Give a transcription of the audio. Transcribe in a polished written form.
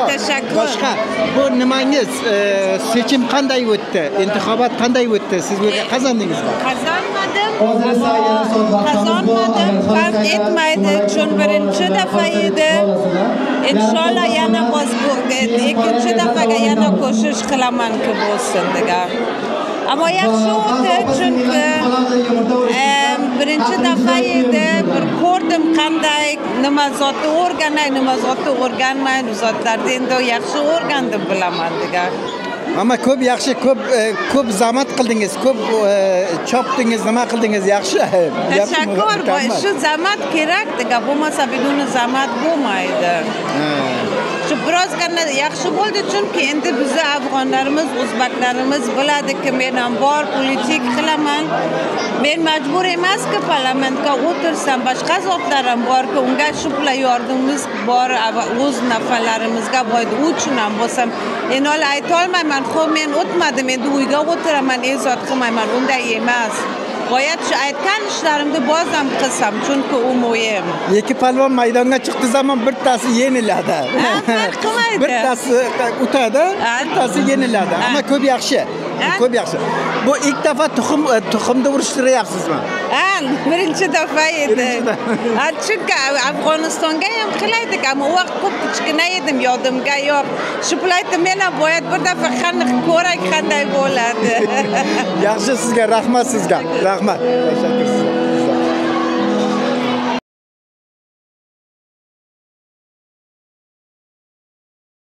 Teşekkür. Başka bu nimangiz seçim qanday o'tdi? İntihobat qanday o'tdi? Siz kazandingizmi? Kazanmadım. Fark etmeydi. Çünkü birinchi defa edi. İnşallah yana ikinci defa yana ko'shish qilaman ki bo'lsin degan. Ama yaxshi o'tdi çünkü birinchi defa edi. Bir ko'rdim qanday nima zotni o'rganay, nima zotni o'rganmay, zotlarni endi yaxshi o'rgandim bilaman degan. Ama ko'p yaxshi, ko'p zahmat qildingiz, ko'p chopdingiz, nima qildingiz, yaxshi. Teşekkür. Şu zahmat kerak degan, bo'lmasa biduni zahmat bo'lmaydi. Shu birozgina yaxshi bo'ldi chunki endi bizni afg'onlarimiz, o'zbeklarimiz biladiki men ham bor politik qilaman. Men majbur emas-ki parlamentga o'tirsam, boshqa zotlar ham bor-ki, unga shu bilan yordamimiz bor, o'z nafarlarimizga boydi, uchun ham bo'lsam, endi ayta olmayman, xo'p men o'tmadim, endi uyga o'tiraman, zot qilmayman, unday emas. Boyat shu aytgan ishlarimni bozam qilsam, chunki u muhim. Ikki palvon maydonga chiqdi zaman bittasi yeniladi. Farq qilmaydi. Bittasi o'tadi, bittasi yeniladi. Ammo ko'p yaxshi. Ko'p yaxshi. Bu ilk defa tuxumni urishtiryapsizmi? Birinchi defa edi. Chunki Afg'onistonga ham qilaydik, ammo u vaqt ko'p kichkina edim, yodimga yo'q. Shu paytda men ham boyat bir defa ko'rak qanday bo'ladi. Yaxshi, sizga rahmat sizga. Rahmat. Tashakkur.